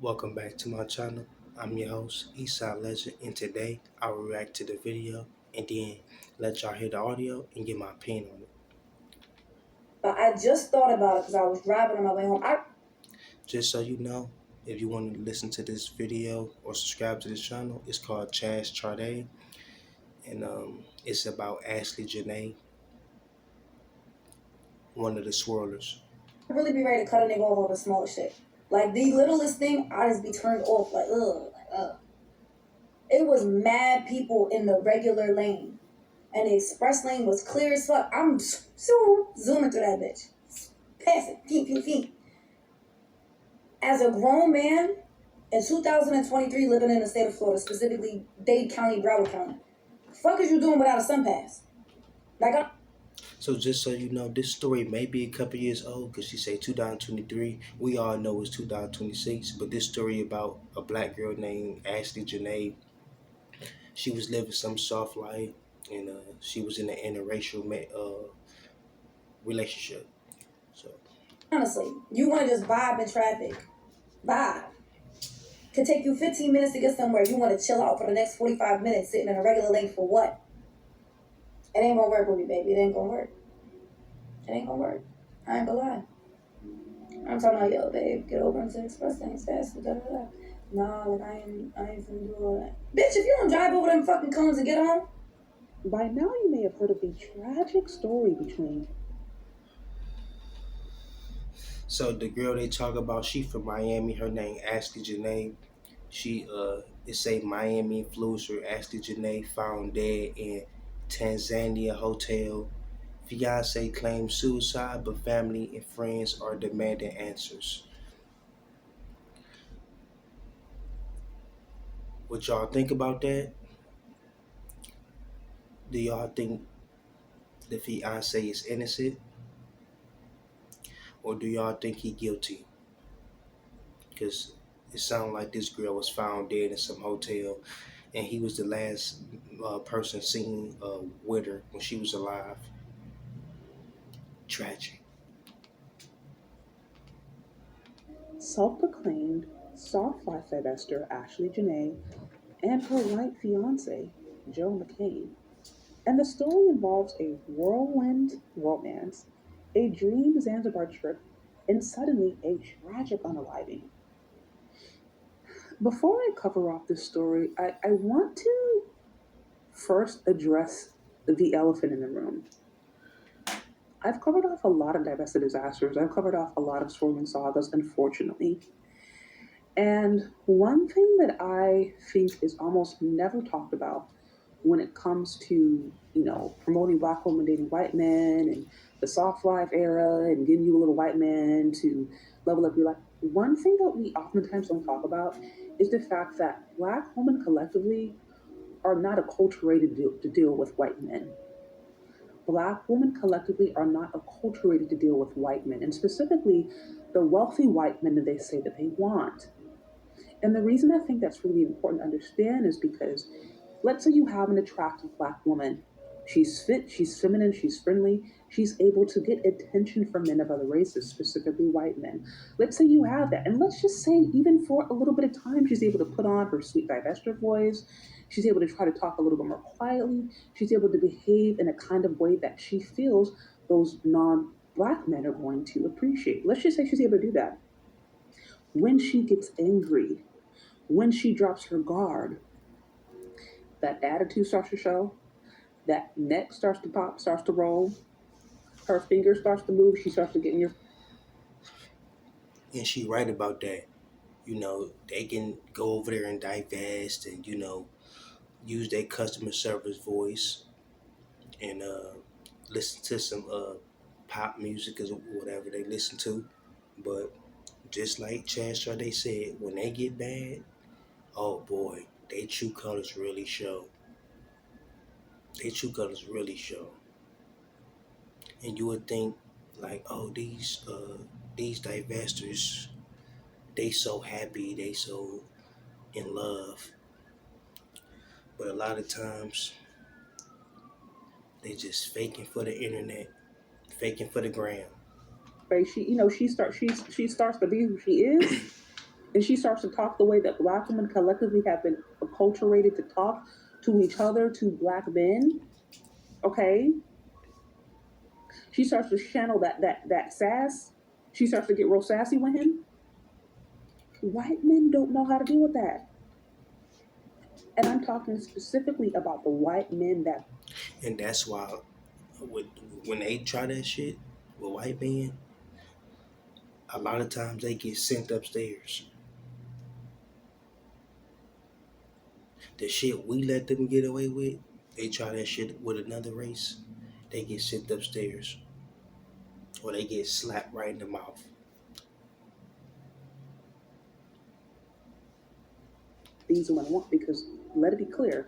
Welcome back to my channel. I'm your host, Eastside Legend, and today I will react to the video and then let y'all hear the audio and get my opinion on it. I just thought about it because I was driving on my way home. Just so you know, if you want to listen to this video or subscribe to this channel, it's called Chaz Charday, and it's about Ashley Janae, one of the Swirlers. really be ready to cut a nigga off over the smallest shit. Like the littlest thing, I just be turned off. Like ugh. It was mad people in the regular lane, and the express lane was clear as fuck. I'm zooming through that bitch, passing feet. As a grown man in 2023, living in the state of Florida, specifically Dade County, Broward County, the fuck is you doing without a sun pass? So just so you know, this story may be a couple years old because she say 2023. We all know it's 2026, but this story about a black girl named Ashley Janae. She was living some soft life, and she was in an interracial relationship. So Honestly, you want to just vibe in traffic. Vibe. Could take you 15 minutes to get somewhere. You want to chill out for the next 45 minutes sitting in a regular lane for what? It ain't gonna work with me, baby. It ain't gonna work. It ain't gonna work. I ain't gonna lie. I'm talking about, yo, babe, get over into the express lanes fast. Da, da, da. Nah, like I ain't finna do all that. Bitch, if you don't drive over them fucking cones and get home. By now, you may have heard of the tragic story between. so the girl they talk about, she from Miami. Her name Ashley Janae. She it's a Miami influencer. Ashley Janae found dead in Tanzania hotel. Fiance claims suicide, but family and friends are demanding answers. What y'all think about that? Do y'all think the fiance is innocent, or do y'all think he guilty? Because it sounded like this girl was found dead in some hotel, and he was the last person seen with her when she was alive. Tragic. Self-proclaimed soft life divester Ashley Janae and her white fiance, Joe McCain. And the story involves a whirlwind romance, a dream Zanzibar trip, and suddenly a tragic unaliving. Before I cover off this story, I want to first address the elephant in the room. I've covered off a lot of divested disasters. I've covered off a lot of swirling sagas, unfortunately. And one thing that I think is almost never talked about when it comes to, promoting black women dating white men and the soft life era and getting you a little white man to level up your life. One thing that we oftentimes don't talk about is the fact that black women collectively are not acculturated to deal with white men. Black women collectively are not acculturated to deal with white men, and specifically the wealthy white men that they say that they want. And the reason I think that's really important to understand is because let's say you have an attractive black woman. She's fit, she's feminine, she's friendly, she's able to get attention from men of other races, specifically white men. Let's say you have that. And let's just say, even for a little bit of time, she's able to put on her sweet divester voice. She's able to try to talk a little bit more quietly. She's able to behave in a kind of way that she feels those non black men are going to appreciate. Let's just say she's able to do that. When she gets angry, when she drops her guard, that attitude starts to show, that neck starts to pop, starts to roll, her finger starts to move, she starts to get in your. And she right about that. They can go over there and divest and, use their customer service voice and listen to some pop music or whatever they listen to. But just like Chance they said, when they get bad, oh boy, they true colors really show. They true colors really show. And you would think like, oh, these divestors, they so happy, they so in love. But a lot of times they just faking for the internet, faking for the gram. She starts to be who she is, and she starts to talk the way that black women collectively have been acculturated to talk to each other, to black men, okay, she starts to channel that sass. She starts to get real sassy with him. White men don't know how to deal with that. And I'm talking specifically about the white men that And that's why with, when they try that shit with white men, a lot of times they get sent upstairs. The shit we let them get away with, they try that shit with another race, they get sent upstairs or they get slapped right in the mouth. these women want, because let it be clear,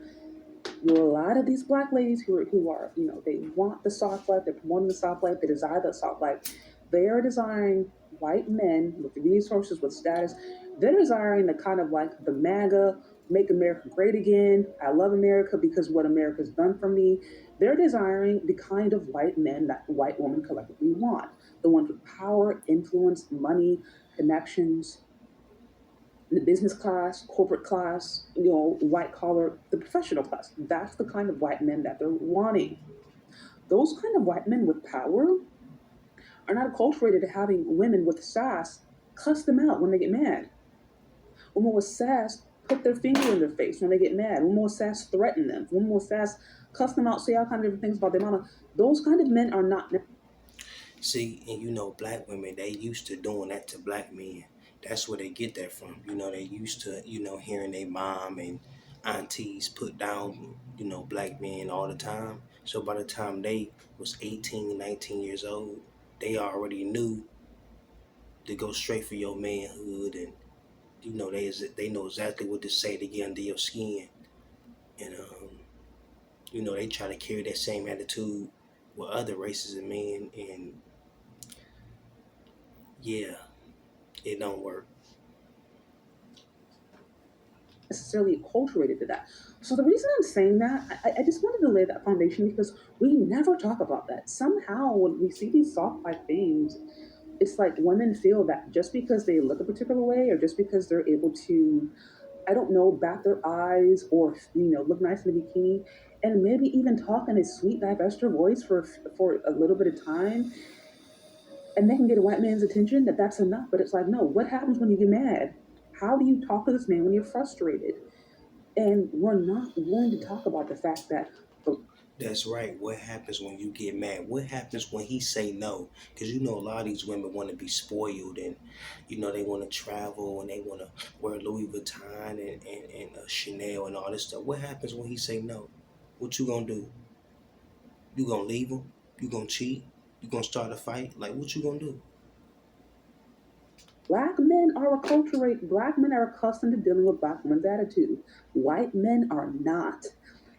there are a lot of these black ladies who are, they want the soft life, they're promoting the soft life, they desire the soft life. They are desiring white men with resources, with status. They're desiring the kind of like the MAGA, make America great again. I love America because what America's done for me. They're desiring the kind of white men that white women collectively want. The ones with power, influence, money, connections, the business class, corporate class, white collar, the professional class. That's the kind of white men that they're wanting. Those kind of white men with power are not acculturated to having women with sass cuss them out when they get mad. Women with sass put their finger in their face when they get mad. Women with sass threaten them. Women with sass cuss them out, say all kinds of different things about their mama. Those kind of men are not. See, and black women, they used to doing that to black men. That's where they get that from. They used to, hearing their mom and aunties put down, black men all the time. So by the time they was 18, 19 years old, they already knew to go straight for your manhood, and they know exactly what to say to get under your skin. And they try to carry that same attitude with other races of men, and yeah, it don't work. Necessarily acculturated to that. So the reason I'm saying that, I just wanted to lay that foundation because we never talk about that. Somehow, when we see these soft life things, it's like women feel that just because they look a particular way, or just because they're able to, I don't know, bat their eyes, or look nice in a bikini, and maybe even talk in a sweet, divestiture voice for a little bit of time, and they can get a white man's attention, that's enough. But it's like, no, what happens when you get mad? How do you talk to this man when you're frustrated? And we're not going to talk about the fact that That's right. What happens when you get mad? What happens when he say no? Because a lot of these women want to be spoiled, and they want to travel, and they want to wear Louis Vuitton and Chanel and all this stuff. What happens when he say no? What you gonna do? You gonna leave him? You gonna cheat? You gonna start a fight? Like, what you gonna do? black men are acculturated, black men are accustomed to dealing with black women's attitude. White men are not.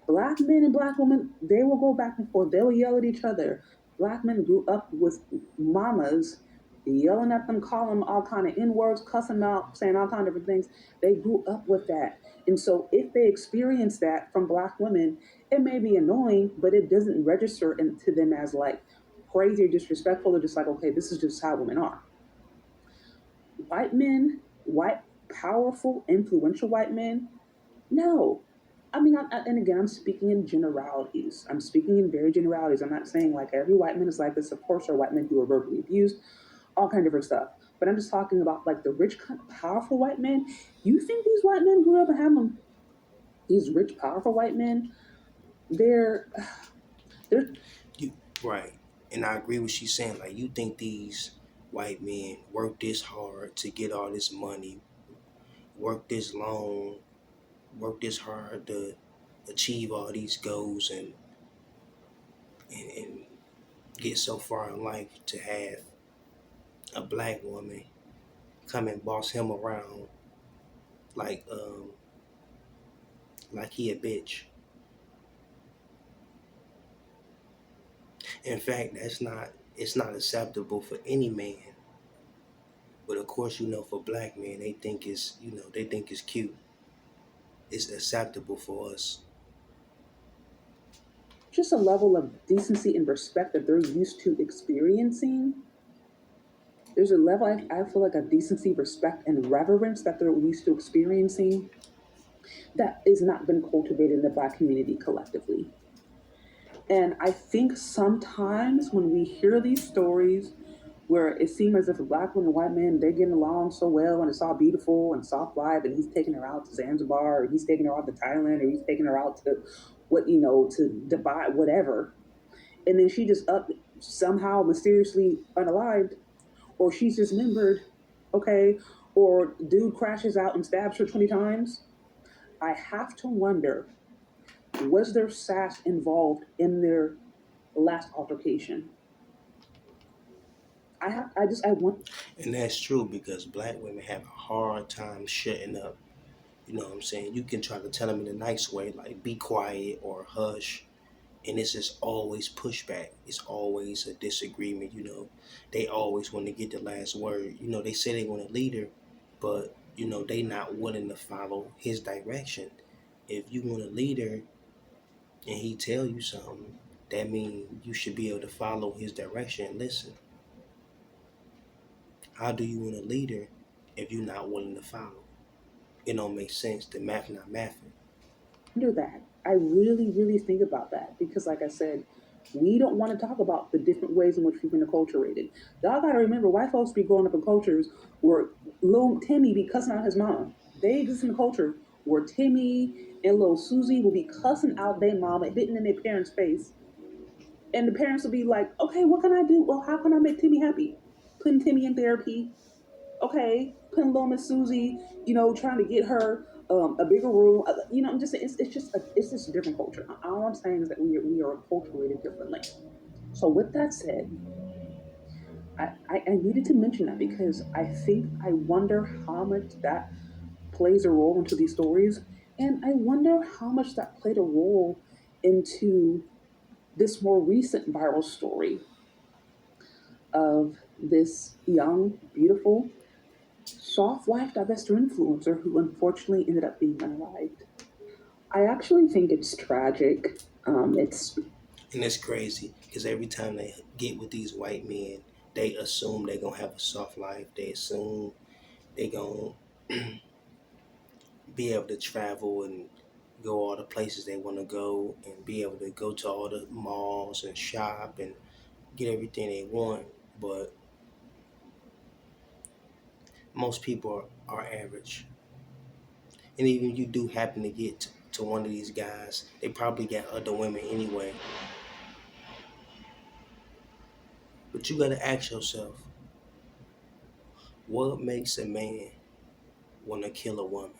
Black men and black women, they will go back and forth. They will yell at each other. Black men grew up with mamas yelling at them, calling them all kind of N-words, cussing them out, saying all kind of different things. They grew up with that. And so if they experience that from black women, it may be annoying, but it doesn't register to them as like crazy or disrespectful. They're just like, okay, this is just how women are. White men, white, powerful, influential white men, no. I mean, and again, I'm speaking in generalities. I'm speaking in very generalities. I'm not saying like every white man is like this. Of course, there are white men who are verbally abused, all kind of different stuff. But I'm just talking about like the rich, kind of powerful white men. You think these white men grew up and have them? These rich, powerful white men, they're they're You right. And I agree with she's saying. Like, you think these white men work this hard to get all this money, work this long, work this hard to achieve all these goals, and get so far in life to have a black woman come and boss him around like like he a bitch. In fact, it's not acceptable for any man. But of course, for black men, they think it's cute. It's acceptable for us. just a level of decency and respect that they're used to experiencing. There's a level I feel like of decency, respect, and reverence that they're used to experiencing that is not been cultivated in the Black community collectively. And I think sometimes when we hear these stories where it seems as if a Black woman and white man, they're getting along so well and it's all beautiful and soft life, and he's taking her out to Zanzibar, or he's taking her out to Thailand, or he's taking her out to to Dubai, whatever. And then she just up somehow mysteriously unalived, or she's dismembered, okay, or dude crashes out and stabs her 20 times. I have to wonder, was there sass involved in their last altercation? I want. And that's true because black women have a hard time shutting up. You know what I'm saying? You can try to tell them in a nice way, like be quiet or hush, and it's just always pushback. It's always a disagreement. They always want to get the last word. They say they want a leader, but they not willing to follow his direction. If you want a leader and he tell you something, that means you should be able to follow his direction and listen. How do you want a leader if you're not willing to follow? It don't make sense. The math not mathing. Wonder that. I really, really think about that because, like I said, we don't want to talk about the different ways in which we've been acculturated. Y'all got to remember, white folks be growing up in cultures where little Timmy be cussing out his mom. They exist in a culture where Timmy and little Susie will be cussing out their mom and hitting in their parents' face. And the parents will be like, okay, what can I do? Well, how can I make Timmy happy? Putting Timmy in therapy, okay, putting little Miss Susie, trying to get her a bigger room. I'm just saying, it's just a different culture. All I'm saying is that we are acculturated differently. So with that said, I needed to mention that because I wonder how much that plays a role into these stories, and I wonder how much that played a role into this more recent viral story of this young, beautiful, soft life divestor influencer who unfortunately ended up being unalived. I actually think it's tragic. It's And it's crazy because every time they get with these white men, they assume they're going to have a soft life. They assume they're going to be able to travel and go all the places they want to go and be able to go to all the malls and shop and get everything they want. But most people are average. And even if you do happen to get to one of these guys, they probably got other women anyway. But you got to ask yourself, what makes a man want to kill a woman?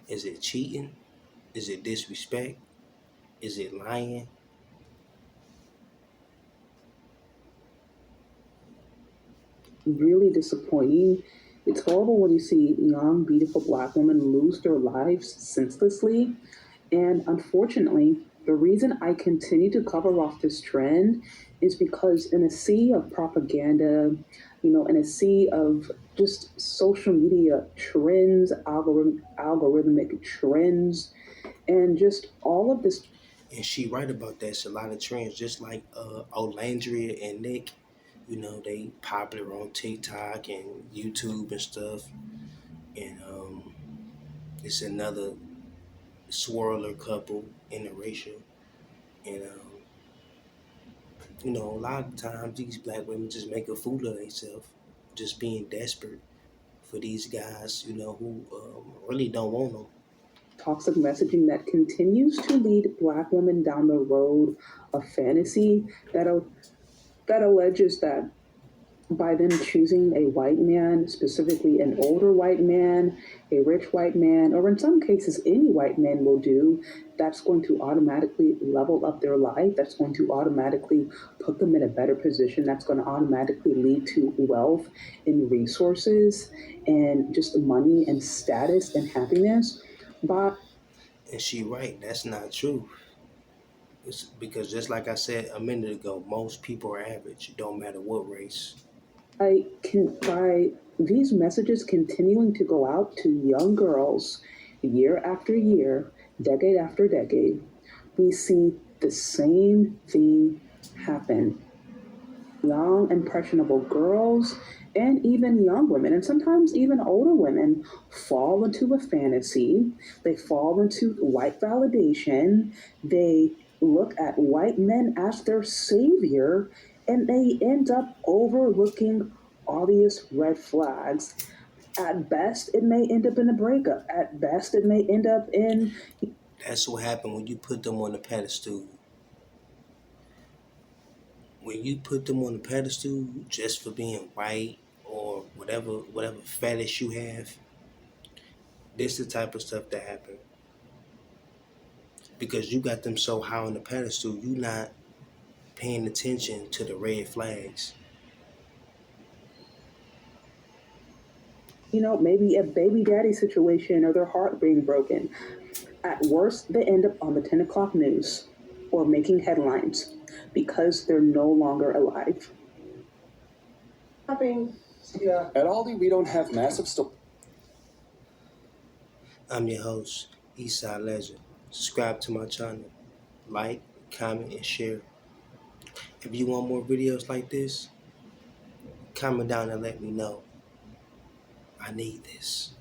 Is it cheating? Is it disrespect? Is it lying? really disappointing. It's horrible when you see young, beautiful black women lose their lives senselessly. And unfortunately, the reason I continue to cover off this trend is because in a sea of propaganda, in a sea of just social media trends, algorithmic trends, and just all of this. And she right about that. It's a lot of trends, just like Olandria and Nick. They popular on TikTok and YouTube and stuff. And it's another Swirler couple interracial. And a lot of times these black women just make a fool of themselves, just being desperate for these guys, who really don't want them. Toxic messaging that continues to lead black women down the road of fantasy that alleges that by them choosing a white man, specifically an older white man, a rich white man, or in some cases, any white man will do, that's going to automatically level up their life. That's going to automatically put them in a better position. That's going to automatically lead to wealth and resources and just money and status and happiness. But And she right, that's not true. It's because just like I said a minute ago, most people are average. It don't matter what race. by these messages continuing to go out to young girls year after year, decade after decade, we see the same thing happen. Young, impressionable girls, and even young women, and sometimes even older women, fall into a fantasy. They fall into white validation. They look at white men as their savior, and they end up overlooking obvious red flags. At best, it may end up in a breakup. At best, it may end up in. That's what happened when you put them on the pedestal. When you put them on the pedestal just for being white or whatever fetish you have, this is the type of stuff that happen. Because you got them so high on the pedestal, you not paying attention to the red flags. Maybe a baby daddy situation or their heart being broken. At worst, they end up on the 10 o'clock news or making headlines because they're no longer alive. Yeah. At Aldi, we don't have massive store. I'm your host, Eastside Legend. Subscribe to my channel. Like, comment, and share. If you want more videos like this, comment down and let me know. I need this.